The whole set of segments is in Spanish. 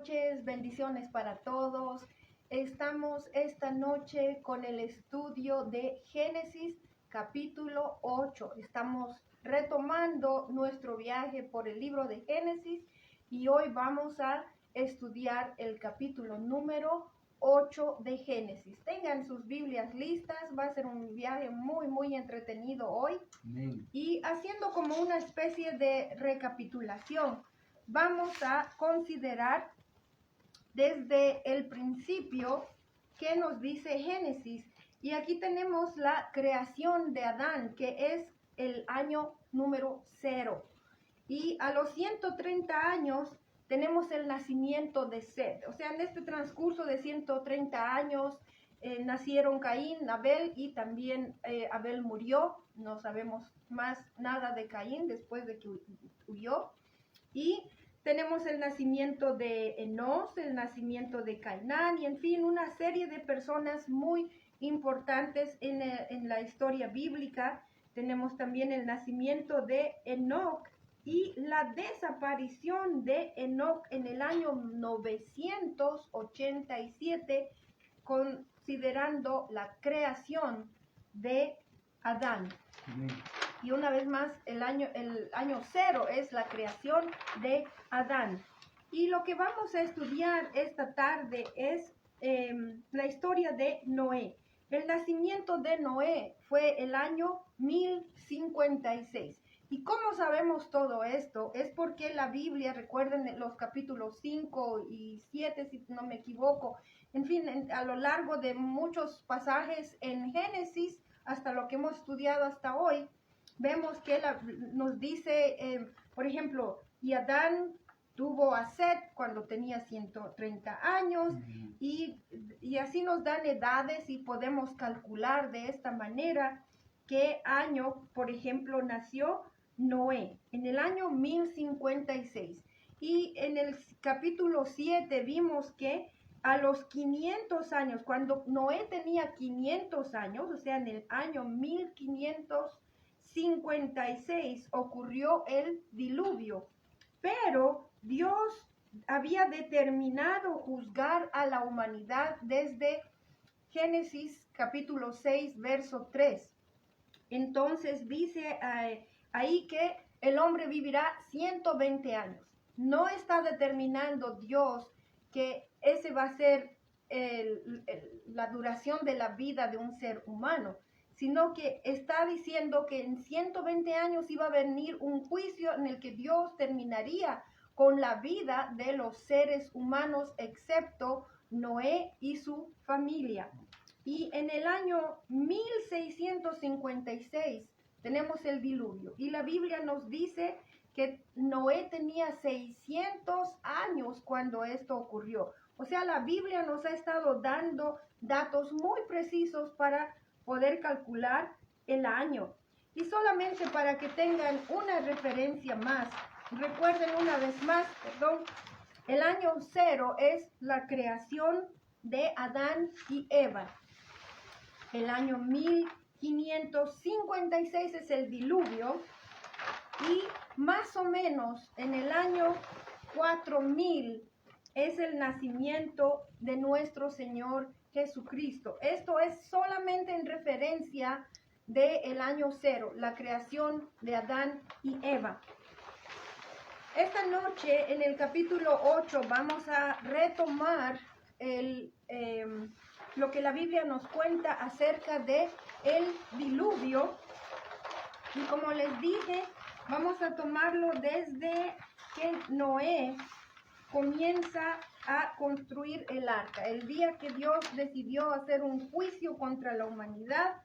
Noches, bendiciones para todos. Estamos esta noche con el estudio de Génesis capítulo 8. Estamos retomando nuestro viaje por el libro de Génesis y hoy vamos a estudiar el capítulo número 8 de Génesis. Tengan sus Biblias listas, va a ser un viaje muy entretenido hoy. Amén. Y haciendo como una especie de recapitulación, vamos a considerar desde el principio qué nos dice Génesis. Y aquí tenemos la creación de Adán, que es el año número 0. Y a los 130 años tenemos el nacimiento de Set. O sea, en este transcurso de 130 años nacieron Caín, Abel, y también Abel murió. No sabemos más nada de Caín después de que huyó. Y tenemos el nacimiento de Enos, el nacimiento de Cainán, y en fin, una serie de personas muy importantes en la historia bíblica. Tenemos también el nacimiento de Enoc y la desaparición de Enoc en el año 987, considerando la creación de Adán. Amén. Y una vez más, el año 0 es la creación de Adán. Y lo que vamos a estudiar esta tarde es la historia de Noé. El nacimiento de Noé fue el año 1056. ¿Y cómo sabemos todo esto? Es porque la Biblia, recuerden los capítulos 5 y 7, si no me equivoco, en fin, a lo largo de muchos pasajes en Génesis, hasta lo que hemos estudiado hasta hoy, vemos que nos dice, por ejemplo, y Adán tuvo a Set cuando tenía 130 años, y así nos dan edades y podemos calcular de esta manera qué año, por ejemplo, nació Noé, en el año 1056. Y en el capítulo 7 vimos que a los 500 años, cuando Noé tenía 500 años, o sea, en el año 1556 ocurrió el diluvio, pero Dios había determinado juzgar a la humanidad desde Génesis capítulo 6, verso 3. Entonces dice ahí que el hombre vivirá 120 años. No está determinando Dios que ese va a ser la duración de la vida de un ser humano, sino que está diciendo que en 120 años iba a venir un juicio en el que Dios terminaría con la vida de los seres humanos, excepto Noé y su familia. Y en el año 1656 tenemos el diluvio. Y la Biblia nos dice que Noé tenía 600 años cuando esto ocurrió. O sea, la Biblia nos ha estado dando datos muy precisos para poder calcular el año. Y solamente para que tengan una referencia más, recuerden una vez más, el año 0 es la creación de Adán y Eva. El año 1556 es el diluvio, y más o menos en el año 4000 es el nacimiento de nuestro Señor Jesucristo. Esto es solamente en referencia del año 0, la creación de Adán y Eva. Esta noche en el capítulo 8 vamos a retomar lo que la Biblia nos cuenta acerca de el diluvio. Y como les dije, vamos a tomarlo desde que Noé comienza a construir el arca. El día que Dios decidió hacer un juicio contra la humanidad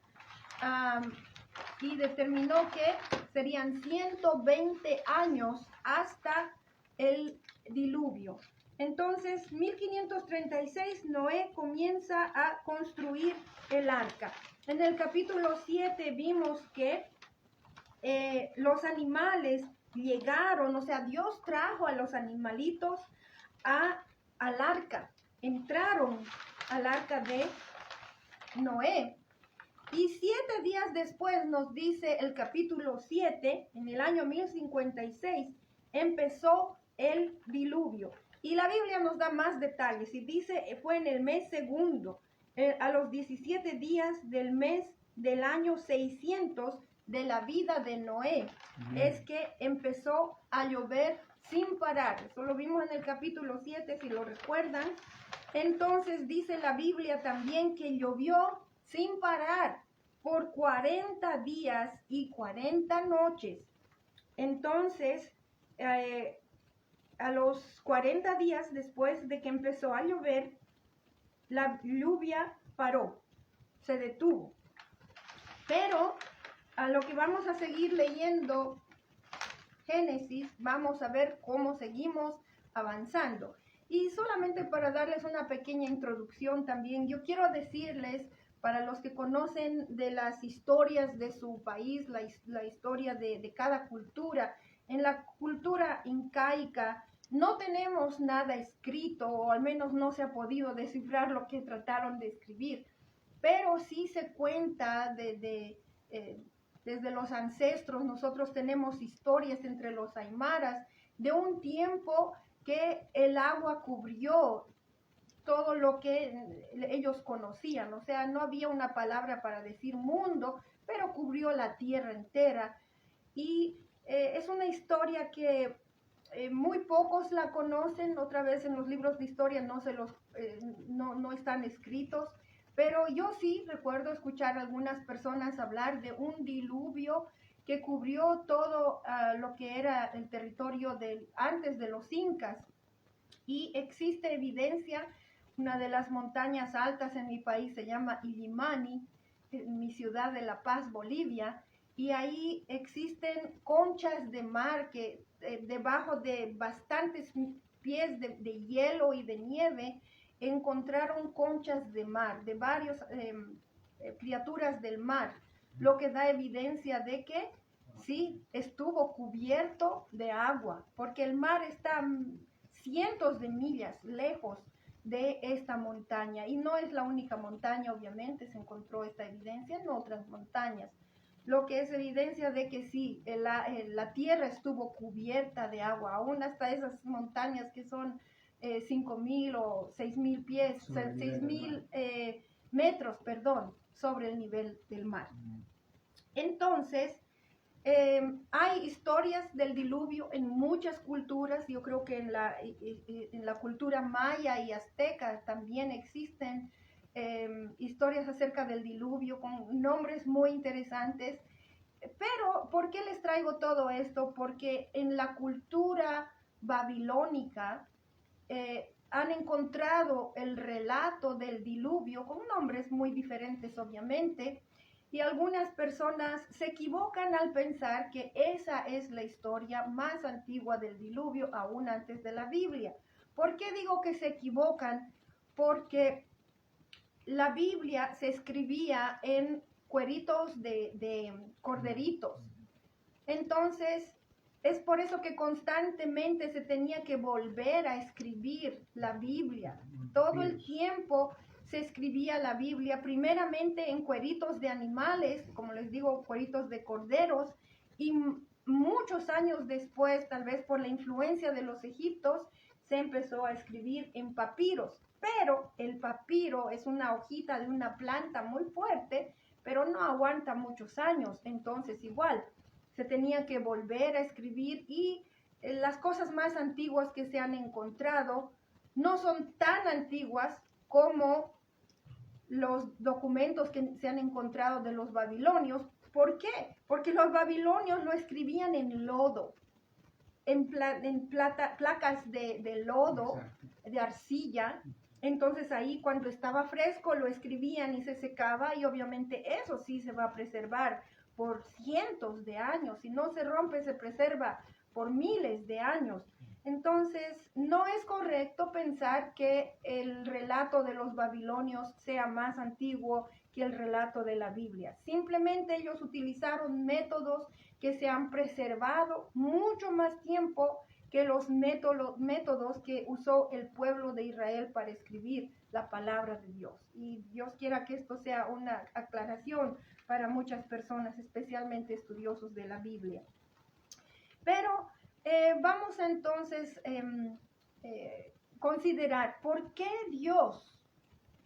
y determinó que serían 120 años hasta el diluvio. Entonces, 1536, Noé comienza a construir el arca. En el capítulo 7 vimos que los animales llegaron, o sea, Dios trajo a los animalitos al arca, entraron al arca de Noé. Y 7 días después nos dice el capítulo 7, en el año 1056, empezó el diluvio. Y la Biblia nos da más detalles y dice, fue en el mes segundo, a los 17 días del mes del año 600 de la vida de Noé, es que empezó a llover sin parar. Eso lo vimos en el capítulo 7, si lo recuerdan. Entonces dice la Biblia también que llovió sin parar por 40 días y 40 noches. Entonces, a los 40 días después de que empezó a llover, la lluvia paró, se detuvo. Pero a lo que vamos a seguir leyendo Génesis, vamos a ver cómo seguimos avanzando. Y solamente para darles una pequeña introducción también, yo quiero decirles, para los que conocen de las historias de su país, la historia de cada cultura, en la cultura incaica no tenemos nada escrito, o al menos no se ha podido descifrar lo que trataron de escribir, pero sí se cuenta desde los ancestros. Nosotros tenemos historias entre los aymaras de un tiempo que el agua cubrió todo lo que ellos conocían, o sea, no había una palabra para decir mundo, pero cubrió la tierra entera. Y es una historia que muy pocos la conocen. Otra vez, en los libros de historia no están escritos, pero yo sí recuerdo escuchar a algunas personas hablar de un diluvio que cubrió todo lo que era el territorio antes de los incas. Y existe evidencia. Una de las montañas altas en mi país se llama Illimani, en mi ciudad de La Paz, Bolivia, y ahí existen conchas de mar que debajo de bastantes pies de hielo y de nieve encontraron conchas de mar, de varias criaturas del mar, lo que da evidencia de que sí estuvo cubierto de agua, porque el mar está cientos de millas lejos de esta montaña, y no es la única montaña. Obviamente se encontró esta evidencia en otras montañas, lo que es evidencia de que sí, la tierra estuvo cubierta de agua, aún hasta esas montañas que son 5.000 o 6.000 pies, 6.000 metros, perdón, sobre el nivel del mar. Entonces, hay historias del diluvio en muchas culturas. Yo creo que en la cultura maya y azteca también existen historias acerca del diluvio con nombres muy interesantes. Pero, ¿por qué les traigo todo esto? Porque en la cultura babilónica han encontrado el relato del diluvio con nombres muy diferentes, obviamente. Y algunas personas se equivocan al pensar que esa es la historia más antigua del diluvio, aún antes de la Biblia. ¿Por qué digo que se equivocan? Porque la Biblia se escribía en cueritos de corderitos. Entonces, es por eso que constantemente se tenía que volver a escribir la Biblia. Todo el tiempo se escribía la Biblia, primeramente en cueritos de animales, como les digo, cueritos de corderos, y muchos años después, tal vez por la influencia de los egipcios, se empezó a escribir en papiros. Pero el papiro es una hojita de una planta muy fuerte, pero no aguanta muchos años. Entonces, igual, se tenía que volver a escribir, y las cosas más antiguas que se han encontrado no son tan antiguas como los documentos que se han encontrado de los babilonios. ¿Por qué? Porque los babilonios lo escribían en lodo, en placas de lodo, de arcilla. Entonces ahí, cuando estaba fresco, lo escribían y se secaba, y obviamente eso sí se va a preservar por cientos de años. Si no se rompe, se preserva por miles de años. Entonces, no es correcto pensar que el relato de los babilonios sea más antiguo que el relato de la Biblia. Simplemente ellos utilizaron métodos que se han preservado mucho más tiempo que los métodos que usó el pueblo de Israel para escribir la palabra de Dios. Y Dios quiera que esto sea una aclaración para muchas personas, especialmente estudiosos de la Biblia. Pero vamos entonces considerar por qué Dios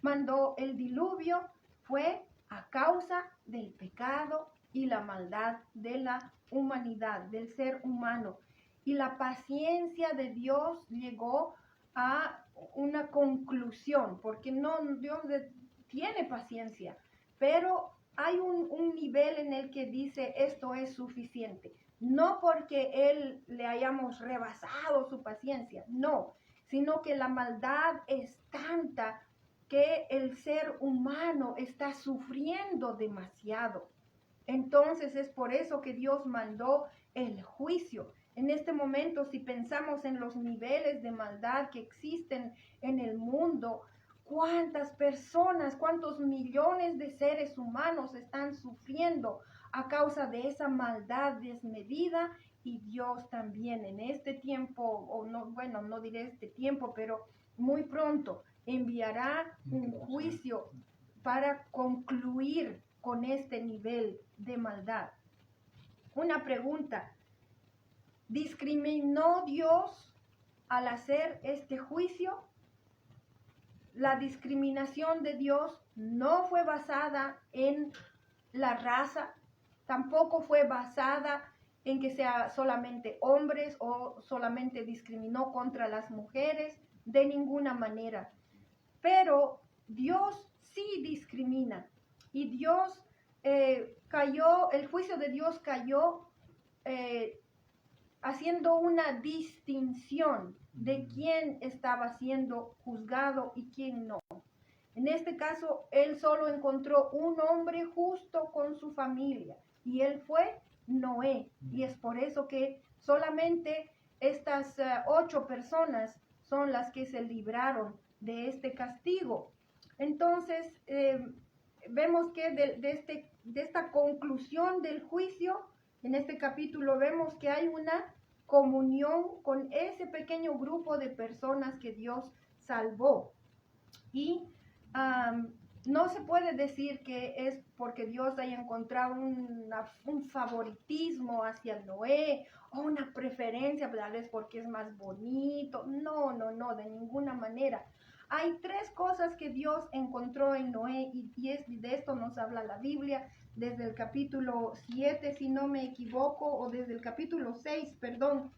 mandó el diluvio. Fue a causa del pecado y la maldad de la humanidad, del ser humano. Y la paciencia de Dios llegó a una conclusión, porque Dios tiene paciencia, pero hay un nivel en el que dice esto es suficiente. No porque Él le hayamos rebasado su paciencia, no, sino que la maldad es tanta que el ser humano está sufriendo demasiado. Entonces es por eso que Dios mandó el juicio. En este momento, si pensamos en los niveles de maldad que existen en el mundo, cuántas personas, cuántos millones de seres humanos están sufriendo a causa de esa maldad desmedida. Y Dios también en este tiempo, o no, bueno, no diré este tiempo, pero muy pronto enviará un juicio para concluir con este nivel de maldad. Una pregunta: ¿discriminó Dios al hacer este juicio? La discriminación de Dios no fue basada en la raza, tampoco fue basada en que sea solamente hombres o solamente discriminó contra las mujeres, de ninguna manera. Pero Dios sí discrimina y Dios el juicio de Dios cayó haciendo una distinción de quién estaba siendo juzgado y quién no. En este caso, Él solo encontró un hombre justo con su familia y Él fue Noé. Y es por eso que solamente estas 8 personas son las que se libraron de este castigo. Entonces, vemos que de esta conclusión del juicio, en este capítulo vemos que hay una comunión con ese pequeño grupo de personas que Dios salvó. Y no se puede decir que es porque Dios haya encontrado un favoritismo hacia Noé o una preferencia, tal vez porque es más bonito. No, de ninguna manera. Hay 3 cosas que Dios encontró en Noé y de esto nos habla la Biblia desde el capítulo 7, si no me equivoco, o desde el capítulo 6, perdón.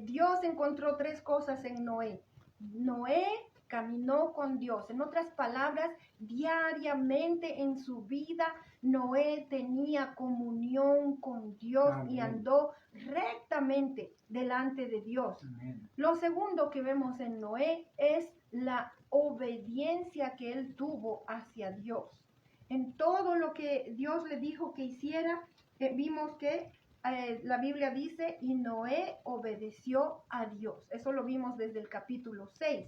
Dios encontró 3 cosas en Noé. Noé caminó con Dios. En otras palabras, diariamente en su vida, Noé tenía comunión con Dios. Amén. Y andó rectamente delante de Dios. Amén. Lo segundo que vemos en Noé es la obediencia que él tuvo hacia Dios. En todo lo que Dios le dijo que hiciera, vimos que la Biblia dice, y Noé obedeció a Dios. Eso lo vimos desde el capítulo 6.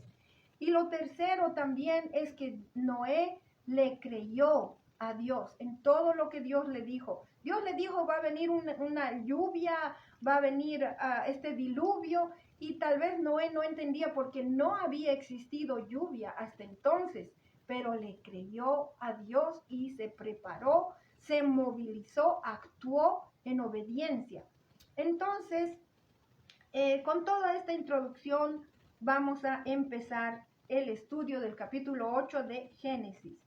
Y lo tercero también es que Noé le creyó a Dios en todo lo que Dios le dijo. Dios le dijo, va a venir una lluvia, va a venir este diluvio, y tal vez Noé no entendía porque no había existido lluvia hasta entonces, pero le creyó a Dios y se preparó, se movilizó, actuó en obediencia. Entonces, con toda esta introducción, vamos a empezar el estudio del capítulo 8 de Génesis.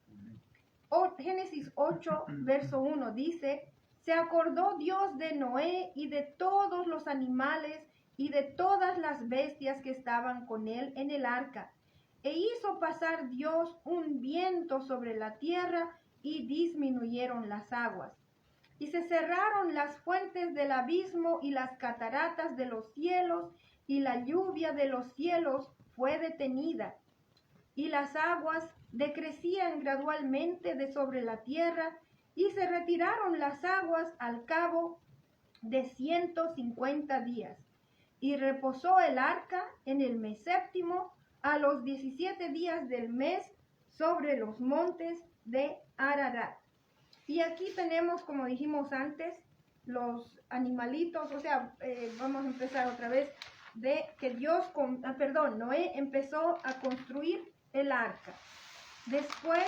Génesis 8, verso 1 dice, se acordó Dios de Noé y de todos los animales y de todas las bestias que estaban con él en el arca, e hizo pasar Dios un viento sobre la tierra y disminuyeron las aguas. Y se cerraron las fuentes del abismo y las cataratas de los cielos, y la lluvia de los cielos fue detenida. Y las aguas decrecían gradualmente de sobre la tierra, y se retiraron las aguas al cabo de 150 días. Y reposó el arca en el mes séptimo, a los 17 días del mes, sobre los montes de Ararat. Y aquí tenemos, como dijimos antes, los animalitos, o sea, vamos a empezar otra vez, de que Noé empezó a construir el arca. Después,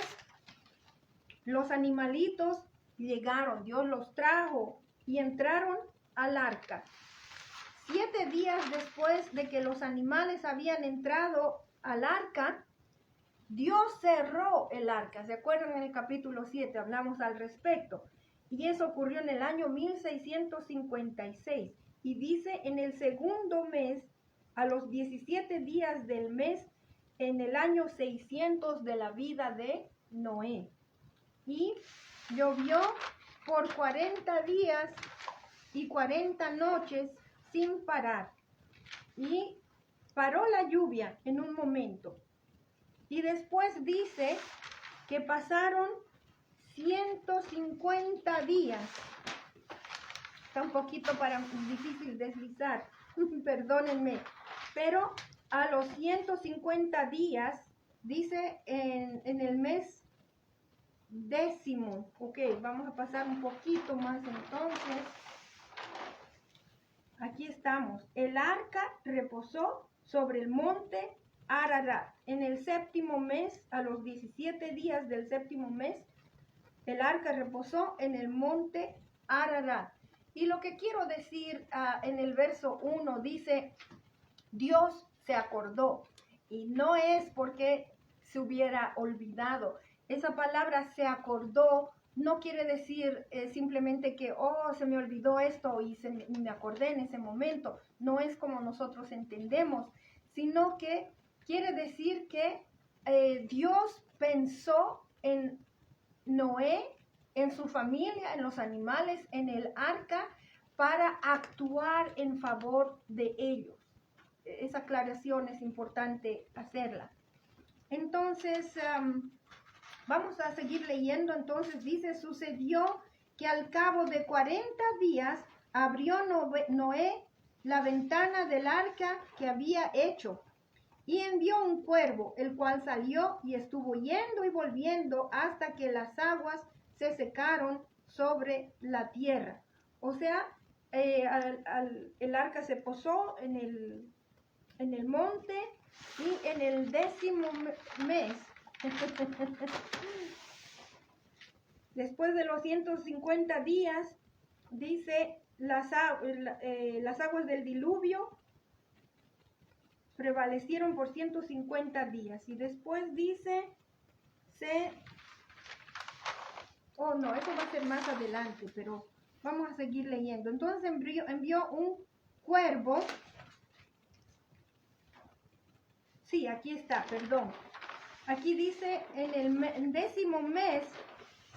los animalitos llegaron, Dios los trajo y entraron al arca. 7 días después de que los animales habían entrado al arca, Dios cerró el arca. ¿Se acuerdan? En el capítulo 7 hablamos al respecto. Y eso ocurrió en el año 1656. Y dice, en el segundo mes, a los 17 días del mes, en el año 600 de la vida de Noé. Y llovió por 40 días y 40 noches sin parar. Y paró la lluvia en un momento. Y después dice que pasaron 150 días. Está un poquito difícil deslizar, perdónenme. Pero a los 150 días, dice en el mes 10º. Ok, vamos a pasar un poquito más entonces. Aquí estamos. El arca reposó sobre el monte Ararat. En el 7º mes, a los 17 días del 7º mes, el arca reposó en el monte Ararat. Y lo que quiero decir en el verso 1 dice, Dios se acordó. Y no es porque se hubiera olvidado. Esa palabra se acordó no quiere decir simplemente que, oh, se me olvidó esto y me acordé en ese momento. No es como nosotros entendemos, sino que quiere decir que Dios pensó en Noé, en su familia, en los animales, en el arca, para actuar en favor de ellos. Esa aclaración es importante hacerla. Entonces, vamos a seguir leyendo. Entonces dice, sucedió que al cabo de 40 días abrió Noé la ventana del arca que había hecho y envió un cuervo, el cual salió y estuvo yendo y volviendo hasta que las aguas se secaron sobre la tierra. O sea, el arca se posó en el monte y en el 10º mes, después de los 150 días, dice, las aguas del diluvio prevalecieron por 150 días. Y después dice, oh no, eso va a ser más adelante, pero vamos a seguir leyendo. Entonces envió un cuervo. Sí, aquí está, perdón. Aquí dice, en el 10º mes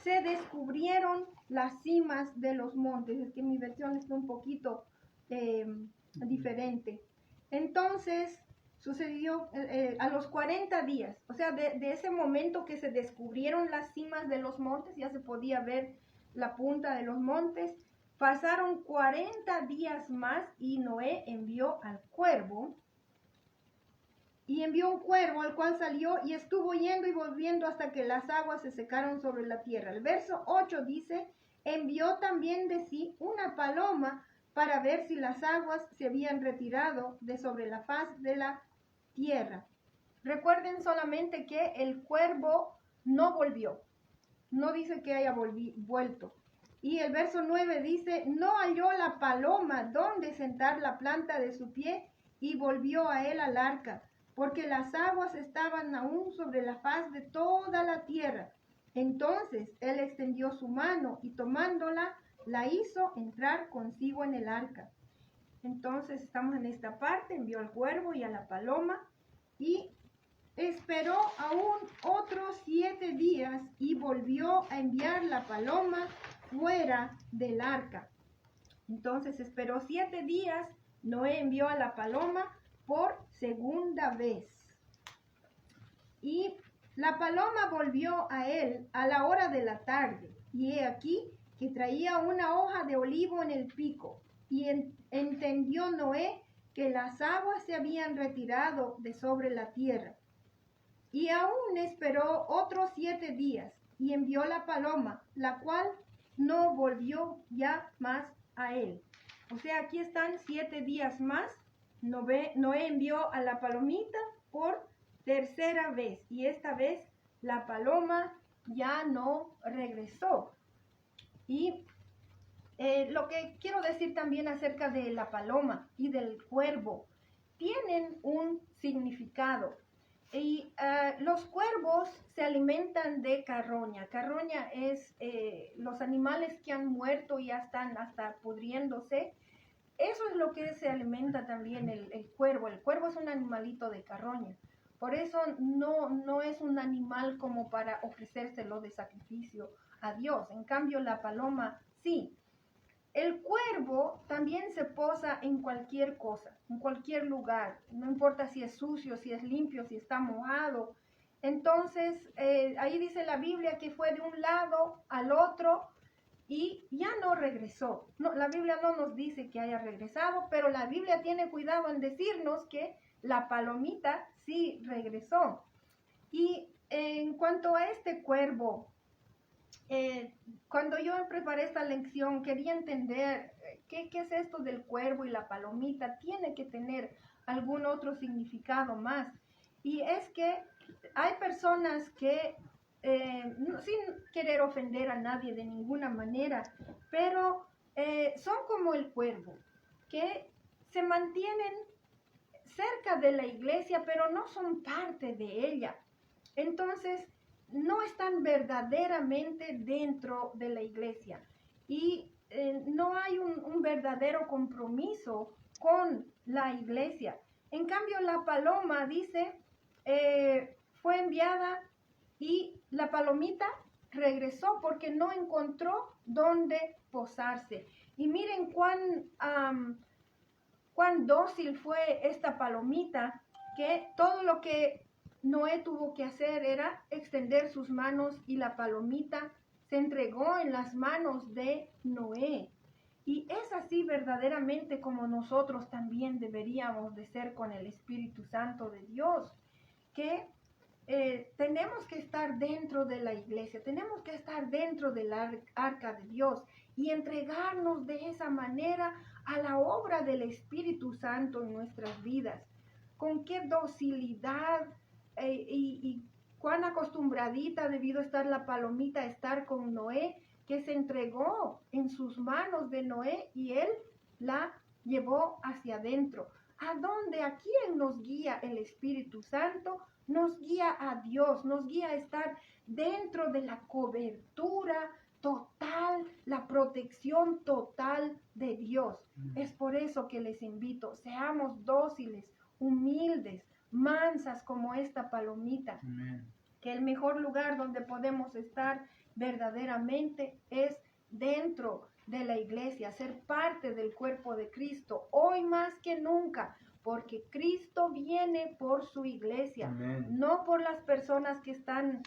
se descubrieron las cimas de los montes. Es que mi versión está un poquito diferente. Entonces, sucedió a los 40 días, o sea, de ese momento que se descubrieron las cimas de los montes, ya se podía ver la punta de los montes, pasaron 40 días más y Noé envió al cuervo. Y envió un cuervo, al cual salió y estuvo yendo y volviendo hasta que las aguas se secaron sobre la tierra. El verso 8 dice, envió también de sí una paloma para ver si las aguas se habían retirado de sobre la faz de la tierra. Recuerden solamente que el cuervo no volvió. No dice que haya vuelto. Y el verso 9 dice, no halló la paloma donde sentar la planta de su pie y volvió a él al arca, porque las aguas estaban aún sobre la faz de toda la tierra. Entonces él extendió su mano y tomándola, la hizo entrar consigo en el arca. Entonces estamos en esta parte, envió al cuervo y a la paloma y esperó aún otros 7 días y volvió a enviar la paloma fuera del arca. Entonces esperó 7 días, Noé envió a la paloma por segunda vez. Y la paloma volvió a él a la hora de la tarde, y he aquí que traía una hoja de olivo en el pico, y entendió Noé que las aguas se habían retirado de sobre la tierra. Y aún esperó otros 7 días, y envió la paloma, la cual no volvió ya más a él. O sea, aquí están 7 días más. Noé envió a la palomita por tercera vez y esta vez la paloma ya no regresó. Y Lo que quiero decir también acerca de la paloma y del cuervo, tienen un significado. Y los cuervos se alimentan de carroña. Carroña es los animales que han muerto y ya están hasta pudriéndose. Eso es lo que se alimenta también el cuervo. El cuervo es un animalito de carroña. Por eso no es un animal como para ofrecérselo de sacrificio a Dios. En cambio, la paloma sí. El cuervo también se posa en cualquier cosa, en cualquier lugar. No importa si es sucio, si es limpio, si está mojado. Entonces, ahí dice la Biblia que fue de un lado al otro y ya no regresó. No, la Biblia no nos dice que haya regresado, pero la Biblia tiene cuidado en decirnos que la palomita sí regresó. Y en cuanto a este cuervo, cuando yo preparé esta lección quería entender qué es esto del cuervo y la palomita. Tiene que tener algún otro significado más. Y es que hay personas que, sin querer ofender a nadie de ninguna manera, pero son como el cuervo, que se mantienen cerca de la iglesia, pero no son parte de ella. Entonces, no están verdaderamente dentro de la iglesia y no hay un verdadero compromiso con la iglesia. En cambio, la paloma dice, fue enviada y la palomita regresó porque no encontró dónde posarse. Y miren cuán dócil fue esta palomita, que todo lo que Noé tuvo que hacer era extender sus manos y la palomita se entregó en las manos de Noé. Y es así verdaderamente como nosotros también deberíamos de ser con el Espíritu Santo de Dios, que tenemos que estar dentro de la iglesia, tenemos que estar dentro del arca de Dios y entregarnos de esa manera a la obra del Espíritu Santo en nuestras vidas. Con qué docilidad y cuán acostumbradita debió estar la palomita a estar con Noé, que se entregó en sus manos de Noé y él la llevó hacia adentro. ¿A dónde? ¿A quién nos guía el Espíritu Santo? Nos guía a Dios, nos guía a estar dentro de la cobertura total, la protección total de Dios. Es por eso que les invito, seamos dóciles, humildes, mansas como esta palomita. Amén. Que el mejor lugar donde podemos estar verdaderamente es dentro de la iglesia, ser parte del cuerpo de Cristo, hoy más que nunca, porque Cristo viene por su iglesia. Amén. No por las personas que están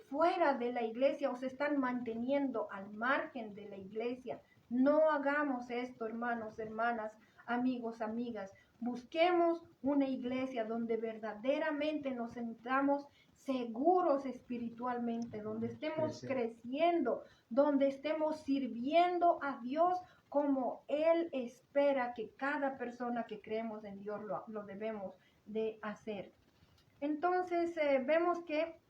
fuera de la iglesia o se están manteniendo al margen de la iglesia. No hagamos esto, hermanos, hermanas, amigos, amigas. Busquemos una iglesia donde verdaderamente nos sentamos seguros espiritualmente, donde estemos creciendo, donde estemos sirviendo a Dios como Él espera que cada persona que creemos en Dios lo debemos de hacer. Entonces vemos que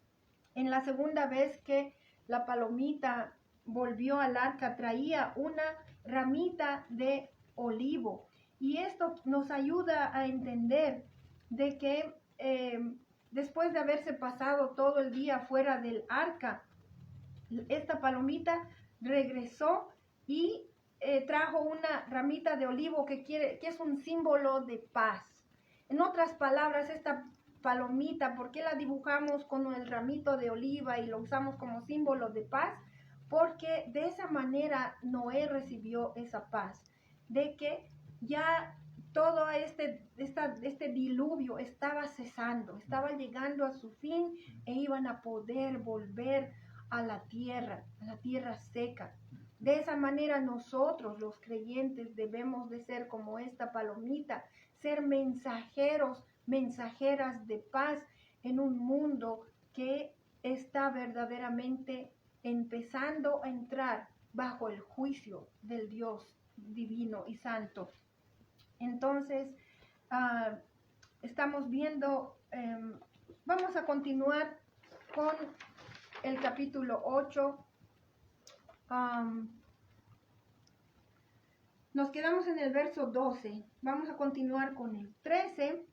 en la segunda vez que la palomita volvió al arca, traía una ramita de olivo. Y esto nos ayuda a entender de que después de haberse pasado todo el día fuera del arca, esta palomita regresó y trajo una ramita de olivo que es un símbolo de paz. En otras palabras, esta palomita, ¿por qué la dibujamos con el ramito de oliva y lo usamos como símbolo de paz? Porque de esa manera Noé recibió esa paz, de que ya todo este diluvio estaba cesando, estaba llegando a su fin e iban a poder volver a la tierra seca. De esa manera nosotros, los creyentes, debemos de ser como esta palomita, ser mensajeros, mensajeras de paz en un mundo que está verdaderamente empezando a entrar bajo el juicio del Dios divino y santo. Entonces, estamos viendo, vamos a continuar con el capítulo 8. Nos quedamos en el verso 12. Vamos a continuar con el 13.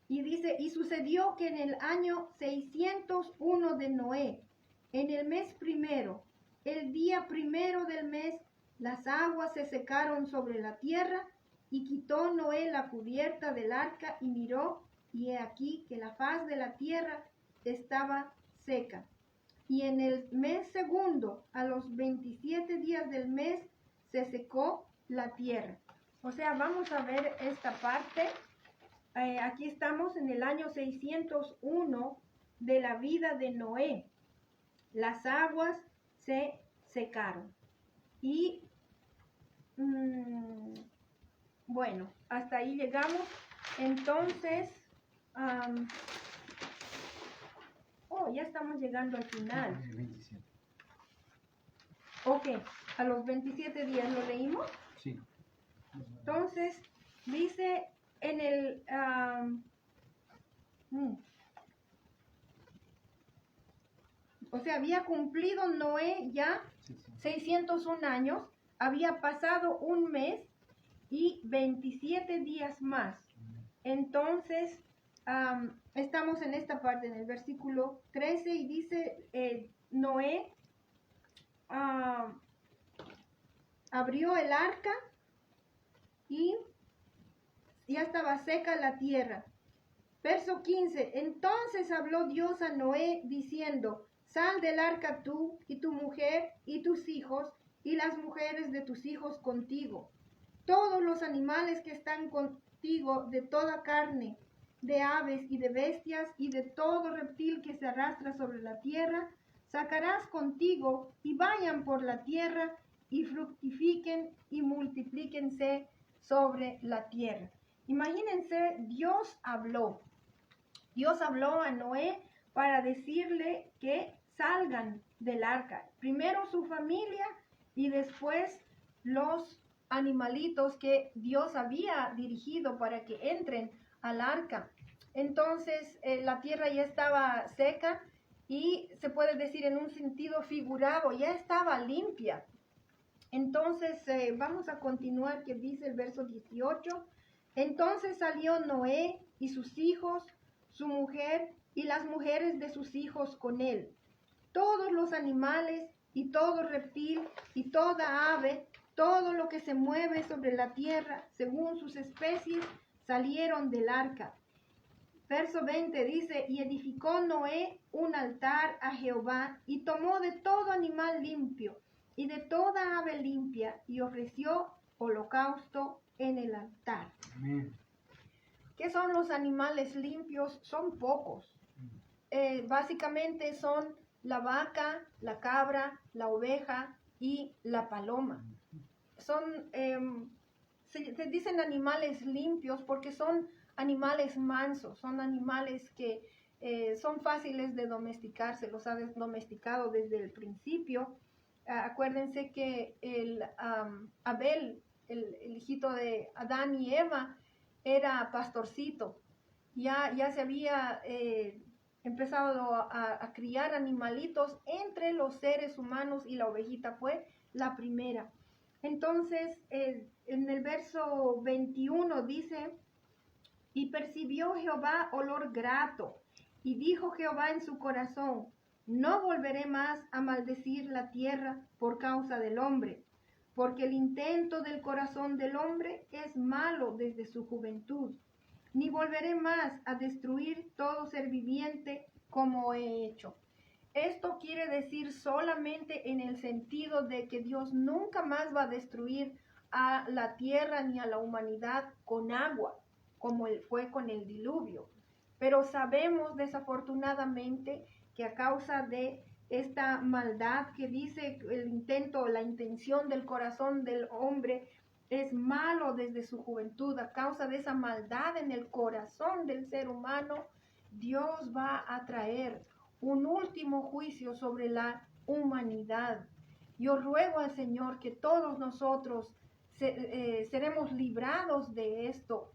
Y dice, y sucedió que en el año 601 de Noé, en el mes primero, el día primero del mes, las aguas se secaron sobre la tierra, y quitó Noé la cubierta del arca y miró, y he aquí que la faz de la tierra estaba seca. Y en el mes segundo, a los 27 días del mes, se secó la tierra. O sea, vamos a ver esta parte. Aquí estamos en el año 601 de la vida de Noé. Las aguas se secaron. Y bueno, hasta ahí llegamos. Entonces, ya estamos llegando al final. 27. Ok, a los 27 días lo leímos. Sí. Entonces, dice en el... o sea, había cumplido Noé ya 601 años, había pasado un mes y 27 días más. Entonces, estamos en esta parte, en el versículo 13, y dice, Noé abrió el arca y ya estaba seca la tierra. Verso 15, entonces habló Dios a Noé diciendo, sal del arca tú y tu mujer y tus hijos y las mujeres de tus hijos contigo. Todos los animales que están contigo de toda carne, de aves y de bestias y de todo reptil que se arrastra sobre la tierra, sacarás contigo y vayan por la tierra y fructifiquen y multiplíquense sobre la tierra. Imagínense, Dios habló a Noé para decirle que salgan del arca. Primero su familia y después los animalitos que Dios había dirigido para que entren al arca. Entonces la tierra ya estaba seca y se puede decir en un sentido figurado, ya estaba limpia. Entonces vamos a continuar, que dice el verso 18. Entonces salió Noé y sus hijos, su mujer y las mujeres de sus hijos con él. Todos los animales y todo reptil y toda ave, todo lo que se mueve sobre la tierra, según sus especies, salieron del arca. Verso 20 dice, y edificó Noé un altar a Jehová, y tomó de todo animal limpio y de toda ave limpia, y ofreció holocausto en el altar. Amén. ¿Qué son los animales limpios? Son pocos. Básicamente son la vaca, la cabra, la oveja y la paloma. Son, se dicen animales limpios porque son animales mansos, son animales que son fáciles de domesticar, se los ha domesticado desde el principio. Acuérdense que Abel, el hijito de Adán y Eva, era pastorcito. Ya se había empezado a criar animalitos entre los seres humanos y la ovejita fue la primera. Entonces, en el verso 21 dice, y percibió Jehová olor grato, y dijo Jehová en su corazón, no volveré más a maldecir la tierra por causa del hombre, porque el intento del corazón del hombre es malo desde su juventud. Ni volveré más a destruir todo ser viviente como he hecho. Esto quiere decir solamente en el sentido de que Dios nunca más va a destruir a la tierra ni a la humanidad con agua, como fue con el diluvio. Pero sabemos desafortunadamente que a causa de esta maldad que dice el intento, la intención del corazón del hombre es malo desde su juventud, a causa de esa maldad en el corazón del ser humano, Dios va a traer un último juicio sobre la humanidad. Yo ruego al Señor que todos nosotros seremos librados de esto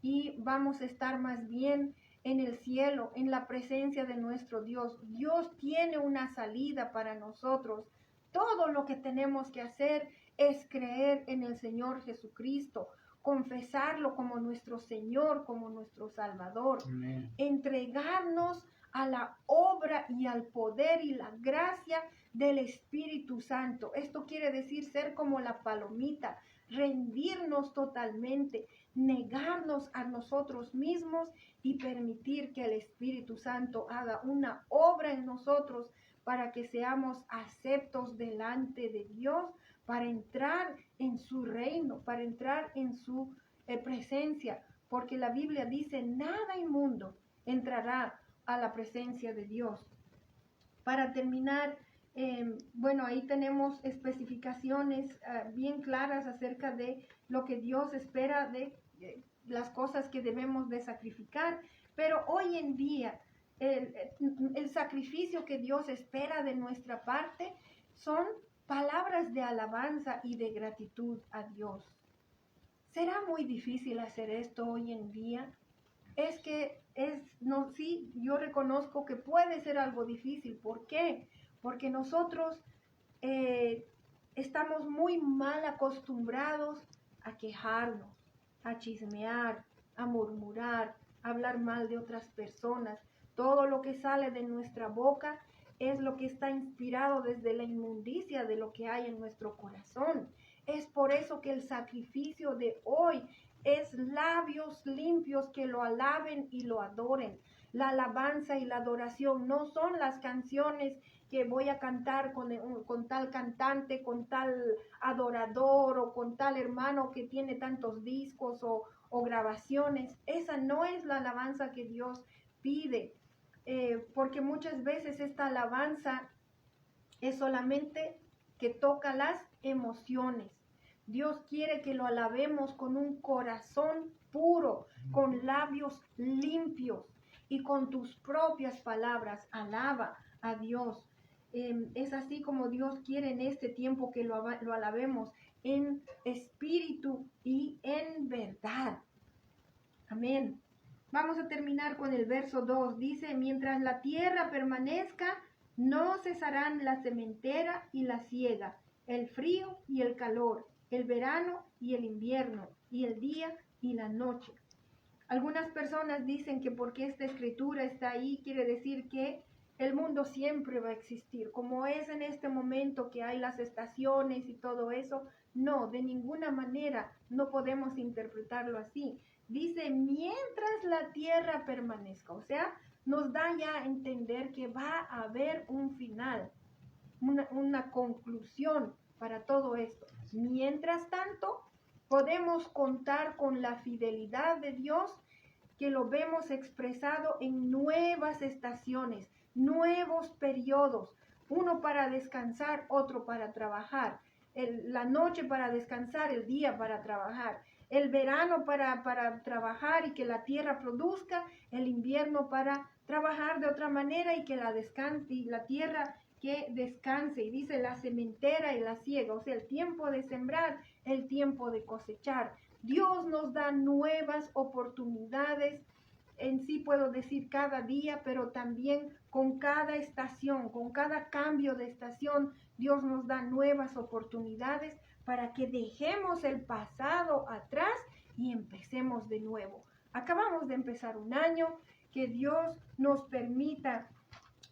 y vamos a estar más bien en el cielo, en la presencia de nuestro Dios. Dios tiene una salida para nosotros. todo lo que tenemos que hacer es creer en el Señor Jesucristo, confesarlo como nuestro Señor, como nuestro Salvador, Amén. entregarnos a la obra y al poder y la gracia del Espíritu Santo. Esto quiere decir ser como la palomita, rendirnos totalmente, negarnos a nosotros mismos y permitir que el Espíritu Santo haga una obra en nosotros para que seamos aceptos delante de Dios, para entrar en su reino, para entrar en su presencia, porque la Biblia dice, nada inmundo entrará a la presencia de Dios. Para terminar, bueno, ahí tenemos especificaciones bien claras acerca de lo que Dios espera de las cosas que debemos de sacrificar, pero hoy en día el sacrificio que Dios espera de nuestra parte son palabras de alabanza y de gratitud a Dios. ¿Será muy difícil hacer esto hoy en día? No, sí, yo reconozco que puede ser algo difícil. ¿Por qué? Porque nosotros estamos muy mal acostumbrados a quejarnos, a chismear, a murmurar, a hablar mal de otras personas. Todo lo que sale de nuestra boca es lo que está inspirado desde la inmundicia de lo que hay en nuestro corazón. Es por eso que el sacrificio de hoy es labios limpios que lo alaben y lo adoren. La alabanza y la adoración no son las canciones que voy a cantar con tal cantante, con tal adorador o con tal hermano que tiene tantos discos o grabaciones. Esa no es la alabanza que Dios pide, porque muchas veces esta alabanza es solamente que toca las emociones. Dios quiere que lo alabemos con un corazón puro, con labios limpios y con tus propias palabras. Alaba a Dios. Es así como Dios quiere en este tiempo que lo alabemos en espíritu y en verdad. Amén. Vamos a terminar con el verso 2. Dice, mientras la tierra permanezca, no cesarán la sementera y la siega, el frío y el calor, el verano y el invierno, y el día y la noche. Algunas personas dicen que porque esta escritura está ahí, quiere decir que el mundo siempre va a existir. Como es en este momento que hay las estaciones y todo eso, no, de ninguna manera no podemos interpretarlo así. Dice, mientras la tierra permanezca, o sea, nos da ya a entender que va a haber un final, una conclusión para todo esto. Mientras tanto, podemos contar con la fidelidad de Dios, que lo vemos expresado en nuevas estaciones, nuevos periodos, uno para descansar, otro para trabajar, la noche para descansar, el día para trabajar, el verano para trabajar y que la tierra produzca, el invierno para trabajar de otra manera y que la tierra que descanse. Y dice la sementera y la siega, o sea, el tiempo de sembrar, el tiempo de cosechar. Dios nos da nuevas oportunidades, en sí puedo decir cada día, pero también con cada estación, con cada cambio de estación, Dios nos da nuevas oportunidades para que dejemos el pasado atrás y empecemos de nuevo. Acabamos de empezar un año, que Dios nos permita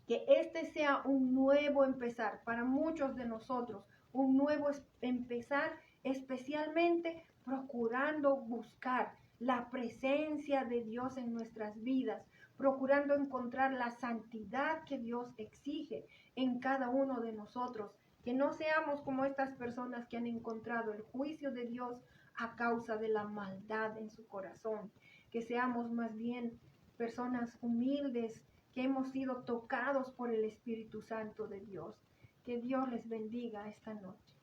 que este sea un nuevo empezar para muchos de nosotros, un nuevo empezar, especialmente procurando buscar la presencia de Dios en nuestras vidas, procurando encontrar la santidad que Dios exige en cada uno de nosotros, que no seamos como estas personas que han encontrado el juicio de Dios a causa de la maldad en su corazón, que seamos más bien personas humildes, que hemos sido tocados por el Espíritu Santo de Dios. Que Dios les bendiga esta noche.